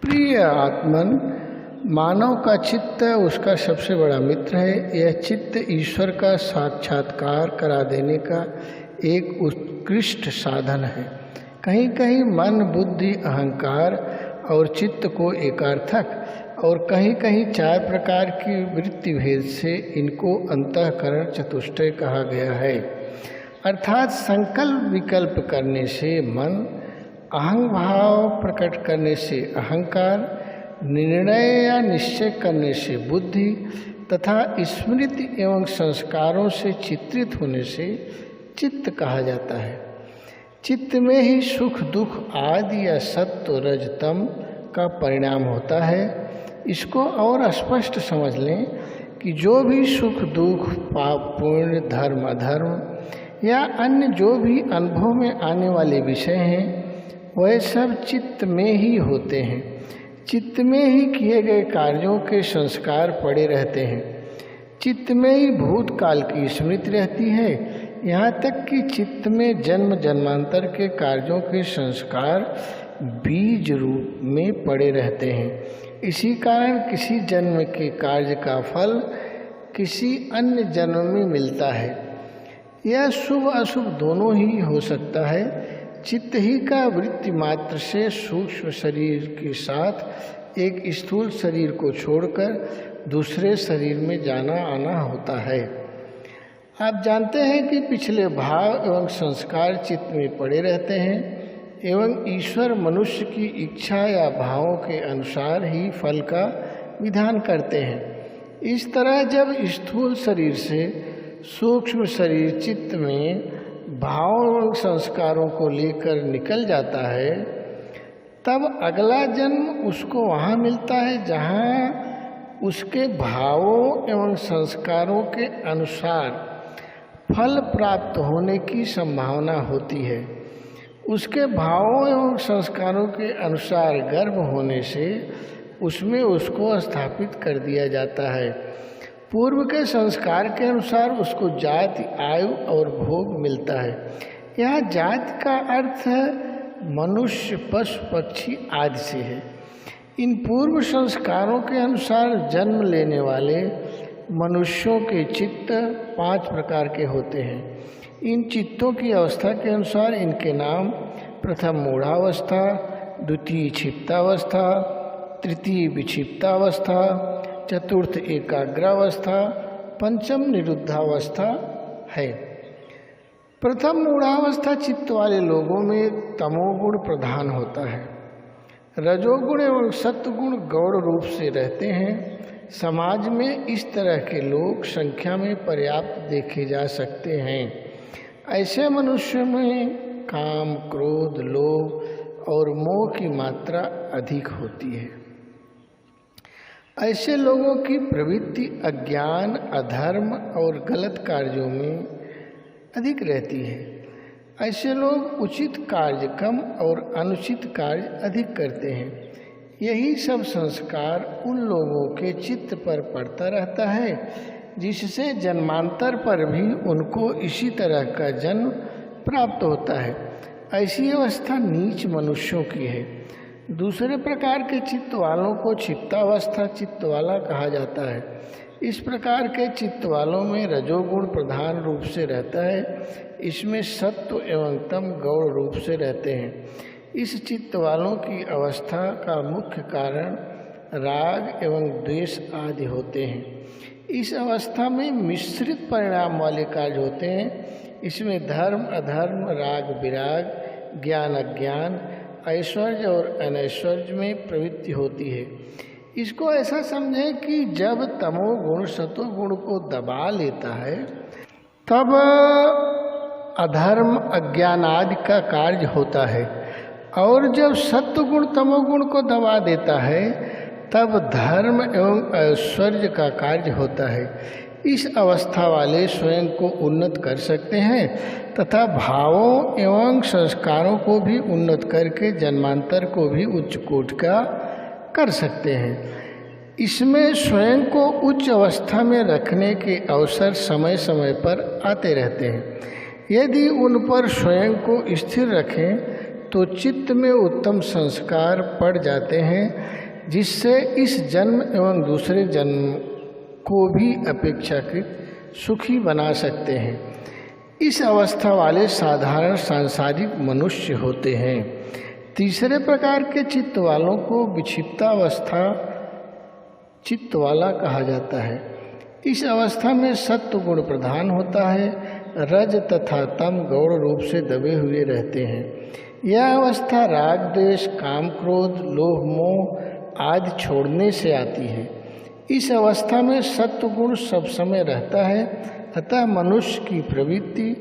प्रिय आत्मन, मानव का चित्त उसका सबसे बड़ा मित्र है। यह चित्त ईश्वर का साक्षात्कार करा देने का एक उत्कृष्ट साधन है। कहीं कहीं मन, बुद्धि, अहंकार और चित्त को एकार्थक और कहीं कहीं 4 प्रकार की वृत्ति भेद से इनको अंतःकरण चतुष्टय कहा गया है। अर्थात संकल्प विकल्प करने से मन, अहं भाव प्रकट करने से अहंकार, निर्णय या निश्चय करने से बुद्धि तथा स्मृति एवं संस्कारों से चित्रित होने से चित्त कहा जाता है। चित्त में ही सुख दुख आदि या सत्व रजतम का परिणाम होता है। इसको और स्पष्ट समझ लें कि जो भी सुख दुख, पाप पुण्य, धर्म अधर्म या अन्य जो भी अनुभव में आने वाले विषय हैं वह सब चित्त में ही होते हैं। चित्त में ही किए गए कार्यों के संस्कार पड़े रहते हैं। चित्त में ही भूतकाल की स्मृति रहती है। यहाँ तक कि चित्त में जन्म जन्मांतर के कार्यों के संस्कार बीज रूप में पड़े रहते हैं। इसी कारण किसी जन्म के कार्य का फल किसी अन्य जन्म में मिलता है। यह शुभ अशुभ दोनों ही हो सकता है। चित्त ही का वृत्ति मात्र से सूक्ष्म शरीर के साथ एक स्थूल शरीर को छोड़कर दूसरे शरीर में जाना आना होता है। आप जानते हैं कि पिछले भाव एवं संस्कार चित्त में पड़े रहते हैं एवं ईश्वर मनुष्य की इच्छा या भावों के अनुसार ही फल का विधान करते हैं। इस तरह जब स्थूल शरीर से सूक्ष्म शरीर चित्त में भाव संस्कारों को लेकर निकल जाता है, तब अगला जन्म उसको वहाँ मिलता है जहाँ उसके भावों एवं संस्कारों के अनुसार फल प्राप्त होने की संभावना होती है। उसके भावों एवं संस्कारों के अनुसार गर्भ होने से उसमें उसको स्थापित कर दिया जाता है। पूर्व के संस्कार के अनुसार उसको जाति, आयु और भोग मिलता है। यहाँ जाति का अर्थ मनुष्य, पशु, पक्षी आदि से है। इन पूर्व संस्कारों के अनुसार जन्म लेने वाले मनुष्यों के चित्त 5 प्रकार के होते हैं। इन चित्तों की अवस्था के अनुसार इनके नाम प्रथम मूढ़ावस्था, द्वितीय क्षिप्तावस्था, तृतीय विक्षिप्तावस्था, चतुर्थ एकाग्रावस्था, पंचम निरुद्धावस्था है। प्रथम मूढ़ावस्था चित्त वाले लोगों में तमोगुण प्रधान होता है। रजोगुण एवं सत्वगुण गौण रूप से रहते हैं। समाज में इस तरह के लोग संख्या में पर्याप्त देखे जा सकते हैं। ऐसे मनुष्यों में काम, क्रोध, लोभ और मोह की मात्रा अधिक होती है। ऐसे लोगों की प्रवृत्ति अज्ञान, अधर्म और गलत कार्यों में अधिक रहती है। ऐसे लोग उचित कार्य कम और अनुचित कार्य अधिक करते हैं। यही सब संस्कार उन लोगों के चित्त पर पड़ता रहता है जिससे जन्मांतर पर भी उनको इसी तरह का जन्म प्राप्त होता है। ऐसी अवस्था नीच मनुष्यों की है। दूसरे प्रकार के चित्त वालों को क्षिप्तावस्था चित्त वाला कहा जाता है। इस प्रकार के चित्त वालों में रजोगुण प्रधान रूप से रहता है। इसमें सत्व एवं तम गौण रूप से रहते हैं। इस चित्त वालों की अवस्था का मुख्य कारण राग एवं द्वेष आदि होते हैं। इस अवस्था में मिश्रित परिणाम वाले कार्य होते हैं। इसमें धर्म अधर्म, राग विराग, ज्ञान अज्ञान, ऐश्वर्य और अनैश्वर्य में प्रवृत्ति होती है। इसको ऐसा समझें कि जब तमोगुण सतोगुण को दबा लेता है तब अधर्म, अज्ञान आदि का कार्य होता है, और जब सत्वगुण तमोगुण को दबा देता है तब धर्म एवं ऐश्वर्य का कार्य होता है। इस अवस्था वाले स्वयं को उन्नत कर सकते हैं तथा भावों एवं संस्कारों को भी उन्नत करके जन्मांतर को भी उच्च कोटि का कर सकते हैं। इसमें स्वयं को उच्च अवस्था में रखने के अवसर समय समय पर आते रहते हैं। यदि उन पर स्वयं को स्थिर रखें तो चित्त में उत्तम संस्कार पड़ जाते हैं। जिससे इस जन्म एवं दूसरे जन्म को भी अपेक्षाकृत सुखी बना सकते हैं। इस अवस्था वाले साधारण सांसारिक मनुष्य होते हैं। तीसरे प्रकार के चित्त वालों को विक्षिप्तावस्था चित्त वाला कहा जाता है। इस अवस्था में सत्व गुण प्रधान होता है, रज तथा तम गौण रूप से दबे हुए रहते हैं। यह अवस्था राग द्वेष काम क्रोध लोभ मोह आदि छोड़ने से आती है। इस अवस्था में सत्व गुण सब समय रहता है, अतः मनुष्य की प्रवृत्ति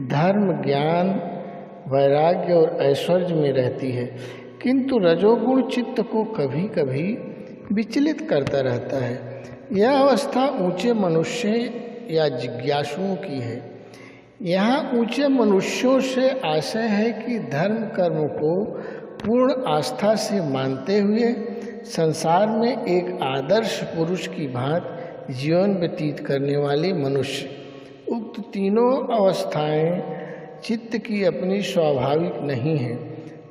धर्म ज्ञान वैराग्य और ऐश्वर्य में रहती है, किंतु रजोगुण चित्त को कभी कभी विचलित करता रहता है। यह अवस्था ऊंचे मनुष्य या जिज्ञासुओं की है। यहाँ ऊंचे मनुष्यों से आशय है कि धर्म कर्म को पूर्ण आस्था से मानते हुए संसार में एक आदर्श पुरुष की भांति जीवन व्यतीत करने वाले मनुष्य। उक्त तीनों अवस्थाएं चित्त की अपनी स्वाभाविक नहीं हैं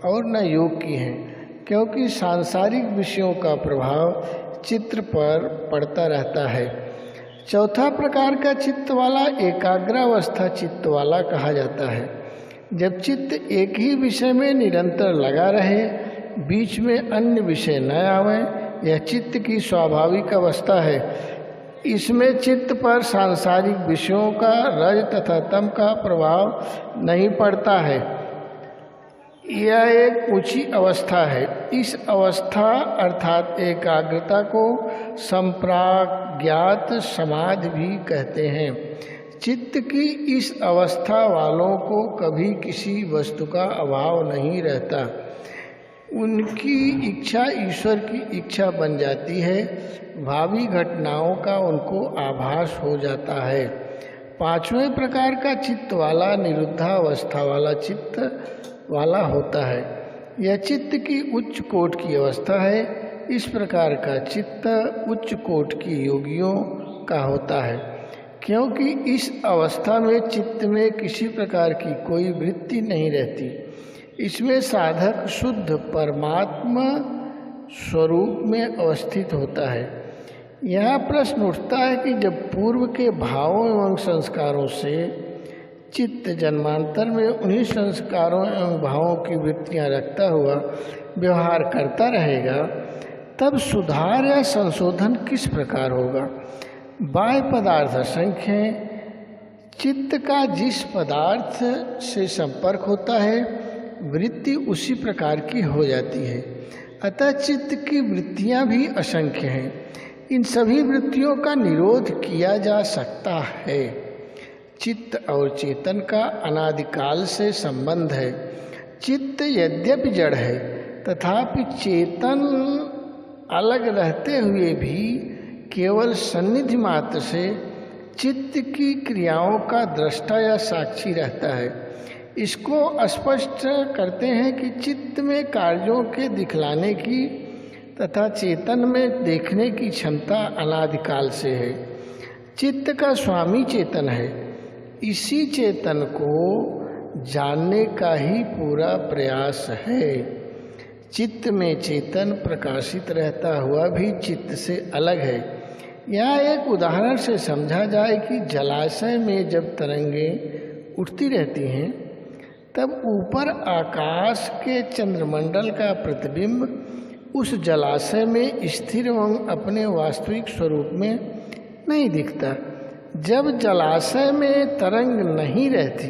और न योग की हैं, क्योंकि सांसारिक विषयों का प्रभाव चित्त पर पड़ता रहता है। चौथा प्रकार का चित्त वाला एकाग्रावस्था चित्त वाला कहा जाता है। जब चित्त एक ही विषय में निरंतर लगा रहे, बीच में अन्य विषय न आवे, यह चित्त की स्वाभाविक अवस्था है। इसमें चित्त पर सांसारिक विषयों का रज तथा तम का प्रभाव नहीं पड़ता है। यह एक ऊंची अवस्था है। इस अवस्था अर्थात एकाग्रता को संप्राज्ञात समाधि भी कहते हैं। चित्त की इस अवस्था वालों को कभी किसी वस्तु का अभाव नहीं रहता। उनकी इच्छा ईश्वर की इच्छा बन जाती है। भावी घटनाओं का उनको आभास हो जाता है। पांचवें प्रकार का चित्त वाला निरुद्धावस्था वाला चित्त वाला होता है। यह चित्त की उच्च कोट की अवस्था है। इस प्रकार का चित्त उच्च कोट की योगियों का होता है, क्योंकि इस अवस्था में चित्त में किसी प्रकार की कोई वृत्ति नहीं रहती। इसमें साधक शुद्ध परमात्मा स्वरूप में अवस्थित होता है। यहाँ प्रश्न उठता है कि जब पूर्व के भावों एवं संस्कारों से चित्त जन्मांतर में उन्हीं संस्कारों एवं भावों की वृत्तियाँ रखता हुआ व्यवहार करता रहेगा, तब सुधार या संशोधन किस प्रकार होगा? बाह्य पदार्थ असंख्य हैं। चित्त का जिस पदार्थ से संपर्क होता है, वृत्ति उसी प्रकार की हो जाती है। अतः चित्त की वृत्तियाँ भी असंख्य हैं। इन सभी वृत्तियों का निरोध किया जा सकता है। चित्त और चेतन का अनादिकाल से संबंध है। चित्त यद्यपि जड़ है, तथापि चेतन अलग रहते हुए भी केवल सन्निधि मात्र से चित्त की क्रियाओं का दृष्टा या साक्षी रहता है। इसको स्पष्ट करते हैं कि चित्त में कार्यों के दिखलाने की तथा चेतन में देखने की क्षमता अनादिकाल से है। चित्त का स्वामी चेतन है। इसी चेतन को जानने का ही पूरा प्रयास है। चित्त में चेतन प्रकाशित रहता हुआ भी चित्त से अलग है। यहाँ एक उदाहरण से समझा जाए कि जलाशय में जब तरंगें उठती रहती हैं, तब ऊपर आकाश के चंद्रमंडल का प्रतिबिंब उस जलाशय में स्थिर एवं अपने वास्तविक स्वरूप में नहीं दिखता। जब जलाशय में तरंग नहीं रहती,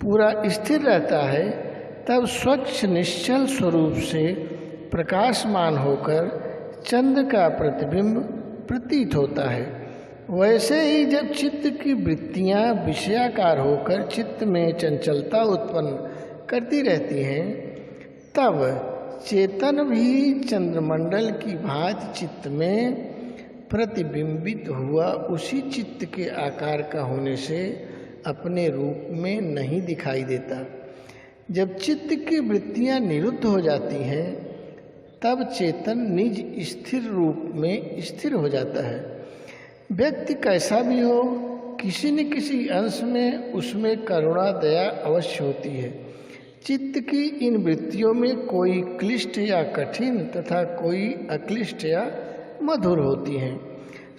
पूरा स्थिर रहता है, तब स्वच्छ निश्चल स्वरूप से प्रकाशमान होकर चंद्र का प्रतिबिंब प्रतीत होता है। वैसे ही जब चित्त की वृत्तियाँ विषयाकार होकर चित्त में चंचलता उत्पन्न करती रहती हैं, तब चेतन भी चंद्रमंडल की भांति चित्त में प्रतिबिंबित हुआ उसी चित्त के आकार का होने से अपने रूप में नहीं दिखाई देता। जब चित्त की वृत्तियाँ निरुद्ध हो जाती हैं, तब चेतन निज स्थिर रूप में स्थिर हो जाता है। व्यक्ति कैसा भी हो, किसी न किसी अंश में उसमें करुणा दया अवश्य होती है। चित्त की इन वृत्तियों में कोई क्लिष्ट या कठिन तथा कोई अक्लिष्ट या मधुर होती हैं।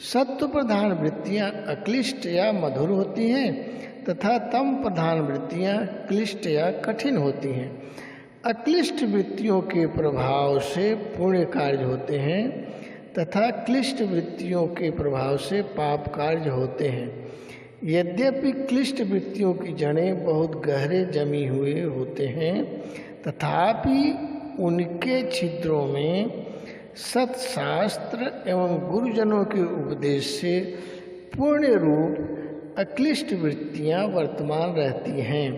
सत्व प्रधान वृत्तियां अक्लिष्ट या मधुर होती हैं तथा तम प्रधान वृत्तियां क्लिष्ट या कठिन होती हैं। अक्लिष्ट वृत्तियों के प्रभाव से पुण्य कार्य होते हैं तथा क्लिष्ट वृत्तियों के प्रभाव से पाप कार्य होते हैं। यद्यपि क्लिष्ट वृत्तियों की जड़ें बहुत गहरे जमी हुए होते हैं, तथापि उनके छिद्रों में सत्शास्त्र एवं गुरुजनों के उपदेश से पूर्ण रूप अक्लिष्ट वृत्तियां वर्तमान रहती हैं।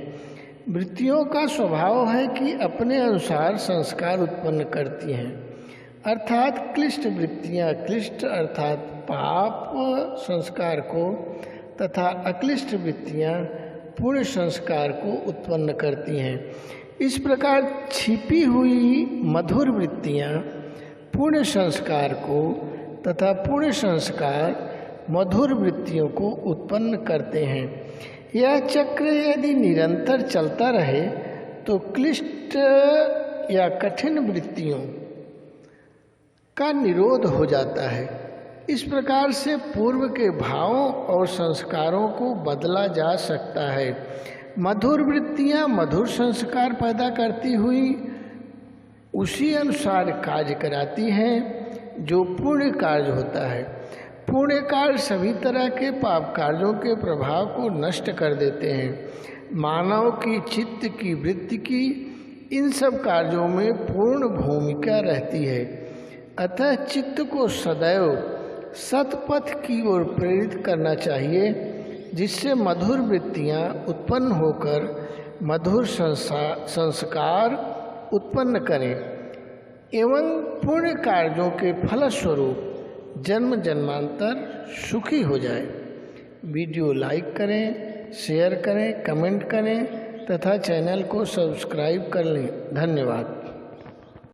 वृत्तियों का स्वभाव है कि अपने अनुसार संस्कार उत्पन्न करती हैं, अर्थात क्लिष्ट वृत्तियां क्लिष्ट अर्थात पाप संस्कार को तथा अक्लिष्ट वृत्तियां पुण्य संस्कार को उत्पन्न करती हैं। इस प्रकार छिपी हुई मधुर वृत्तियां पुण्य संस्कार को तथा पुण्य संस्कार मधुर वृत्तियों को उत्पन्न करते हैं। यह चक्र यदि निरंतर चलता रहे तो क्लिष्ट या कठिन वृत्तियों का निरोध हो जाता है। इस प्रकार से पूर्व के भावों और संस्कारों को बदला जा सकता है। मधुर वृत्तियां मधुर संस्कार पैदा करती हुई उसी अनुसार कार्य कराती हैं जो पुण्य कार्य होता है। पुण्य कार्य सभी तरह के पाप कार्यों के प्रभाव को नष्ट कर देते हैं। मानव की चित्त की वृत्ति की इन सब कार्यों में पूर्ण भूमिका रहती है। अतः चित्त को सदैव सतपथ की ओर प्रेरित करना चाहिए, जिससे मधुर वृत्तियां उत्पन्न होकर मधुर संस्कार उत्पन्न करें एवं पुण्य कार्यों के फलस्वरूप जन्म जन्मांतर सुखी हो जाए। वीडियो लाइक करें, शेयर करें, कमेंट करें तथा चैनल को सब्सक्राइब कर लें। धन्यवाद।